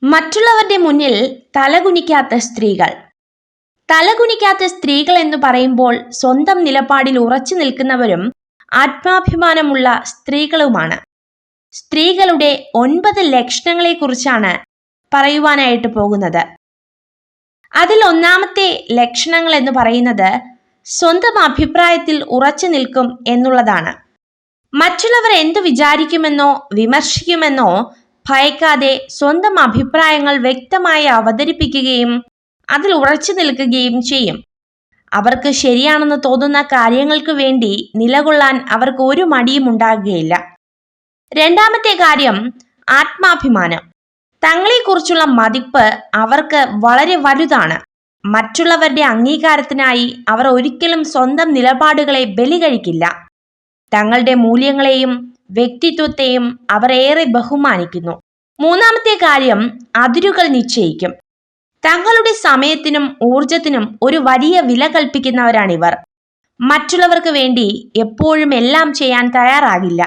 മറ്റുള്ളവരുടെ മുന്നിൽ തലകുനിക്കാത്ത സ്ത്രീകൾ. തലകുനിക്കാത്ത സ്ത്രീകൾ എന്ന് പറയുമ്പോൾ സ്വന്തം നിലപാടിൽ ഉറച്ചു നിൽക്കുന്നവരും ആത്മാഭിമാനമുള്ള സ്ത്രീകളുമാണ്. സ്ത്രീകളുടെ 9 ലക്ഷണങ്ങളെക്കുറിച്ചാണ് പറയുവാനായിട്ട് പോകുന്നത്. അതിൽ ഒന്നാമത്തെ ലക്ഷണങ്ങൾ എന്ന് പറയുന്നത് സ്വന്തം അഭിപ്രായത്തിൽ ഉറച്ചു നിൽക്കും എന്നുള്ളതാണ്. മറ്റുള്ളവർ എന്തു വിചാരിക്കുമെന്നോ വിമർശിക്കുമെന്നോ ഭയക്കാതെ സ്വന്തം അഭിപ്രായങ്ങൾ വ്യക്തമായി അവതരിപ്പിക്കുകയും അതിൽ ഉറച്ചു നിൽക്കുകയും ചെയ്യും. അവർക്ക് ശരിയാണെന്ന് തോന്നുന്ന കാര്യങ്ങൾക്ക് വേണ്ടി നിലകൊള്ളാൻ അവർക്ക് ഒരു മടിയും ഉണ്ടാകുകയില്ല. രണ്ടാമത്തെ കാര്യം ആത്മാഭിമാനം. തങ്ങളെക്കുറിച്ചുള്ള മതിപ്പ് അവർക്ക് വളരെ വലുതാണ്. മറ്റുള്ളവരുടെ അംഗീകാരത്തിനായി അവർ ഒരിക്കലും സ്വന്തം നിലപാടുകളെ ബലി കഴിക്കില്ല. തങ്ങളുടെ മൂല്യങ്ങളെയും വ്യക്തിത്വത്തെയും അവർ ഏറെ ബഹുമാനിക്കുന്നു. മൂന്നാമത്തെ കാര്യം അതിരുകൾ നിശ്ചയിക്കും. തങ്ങളുടെ സമയത്തിനും ഊർജത്തിനും ഒരു വലിയ വില കൽപ്പിക്കുന്നവരാണിവർ. മറ്റുള്ളവർക്ക് വേണ്ടി എപ്പോഴും എല്ലാം ചെയ്യാൻ തയ്യാറാകില്ല.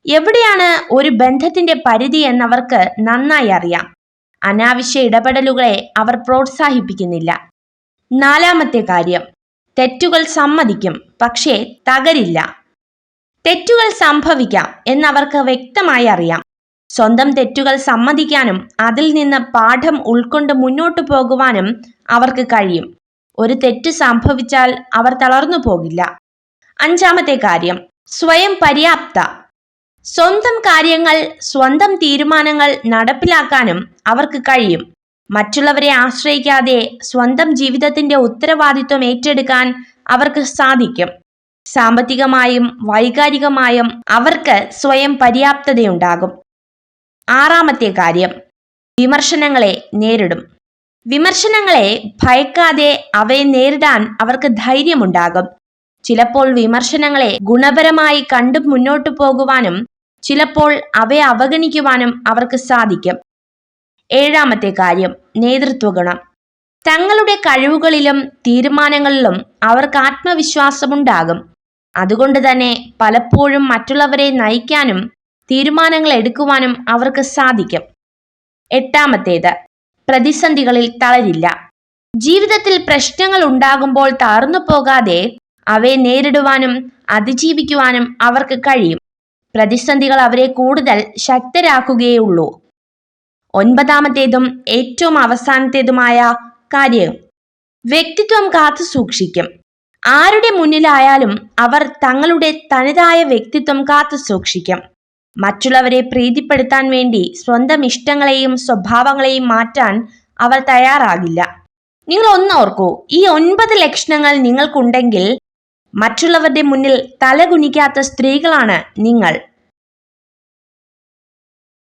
എവിടെയാണ് ഒരു ബന്ധത്തിന്റെ പരിധി എന്നവർക്ക് നന്നായി അറിയാം. അനാവശ്യ ഇടപെടലുകളെ അവർ പ്രോത്സാഹിപ്പിക്കുന്നില്ല. നാലാമത്തെ കാര്യം തെറ്റുകൾ സമ്മതിക്കും, പക്ഷേ തകരില്ല. തെറ്റുകൾ സംഭവിക്കാം എന്നവർക്ക് വ്യക്തമായി അറിയാം. സ്വന്തം തെറ്റുകൾ സമ്മതിക്കാനും അതിൽ നിന്ന് പാഠം ഉൾക്കൊണ്ട് മുന്നോട്ടു പോകുവാനും അവർക്ക് കഴിയും. ഒരു തെറ്റ് സംഭവിച്ചാൽ അവർ തളർന്നു പോകില്ല. അഞ്ചാമത്തെ കാര്യം സ്വയം പര്യാപ്ത. സ്വന്തം കാര്യങ്ങൾ, സ്വന്തം തീരുമാനങ്ങൾ നടപ്പിലാക്കാനും അവർക്ക് കഴിയും. മറ്റുള്ളവരെ ആശ്രയിക്കാതെ സ്വന്തം ജീവിതത്തിന്റെ ഉത്തരവാദിത്വം ഏറ്റെടുക്കാൻ അവർക്ക് സാധിക്കും. സാമ്പത്തികമായും വൈകാരികമായും അവർക്ക് സ്വയം പര്യാപ്തതയുണ്ടാകും. ആറാമത്തെ കാര്യം വിമർശനങ്ങളെ നേരിടും. വിമർശനങ്ങളെ ഭയക്കാതെ അവയെ നേരിടാൻ അവർക്ക് ധൈര്യമുണ്ടാകും. ചിലപ്പോൾ വിമർശനങ്ങളെ ഗുണപരമായി കണ്ടു മുന്നോട്ടു പോകുവാനും ചിലപ്പോൾ അവയെ അവഗണിക്കുവാനും അവർക്ക് സാധിക്കും. ഏഴാമത്തെ കാര്യം നേതൃത്വ ഗുണം. തങ്ങളുടെ കഴിവുകളിലും തീരുമാനങ്ങളിലും അവർക്ക് ആത്മവിശ്വാസമുണ്ടാകും. അതുകൊണ്ട് തന്നെ പലപ്പോഴും മറ്റുള്ളവരെ നയിക്കാനും തീരുമാനങ്ങൾ എടുക്കുവാനും അവർക്ക് സാധിക്കും. എട്ടാമത്തേത് പ്രതിസന്ധികളിൽ തളരില്ല. ജീവിതത്തിൽ പ്രശ്നങ്ങൾ ഉണ്ടാകുമ്പോൾ തളർന്നു പോകാതെ അവയെ നേരിടുവാനും അതിജീവിക്കുവാനും അവർക്ക് കഴിയും. പ്രതിസന്ധികൾ അവരെ കൂടുതൽ ശക്തരാക്കുകയുള്ളൂ. ഒൻപതാമത്തേതും ഏറ്റവും അവസാനത്തേതുമായ കാര്യം വ്യക്തിത്വം കാത്തു സൂക്ഷിക്കും. ആരുടെ മുന്നിലായാലും അവർ തങ്ങളുടെ തനതായ വ്യക്തിത്വം കാത്തു സൂക്ഷിക്കും. മറ്റുള്ളവരെ പ്രീതിപ്പെടുത്താൻ വേണ്ടി സ്വന്തം ഇഷ്ടങ്ങളെയും സ്വഭാവങ്ങളെയും മാറ്റാൻ അവർ തയ്യാറാകില്ല. നിങ്ങൾ ഒന്നോർക്കൂ, ഈ 9 ലക്ഷണങ്ങൾ നിങ്ങൾക്കുണ്ടെങ്കിൽ മറ്റുള്ളവരുടെ മുന്നിൽ തലകുനിക്കാത്ത സ്ത്രീകളാണ് നിങ്ങൾ.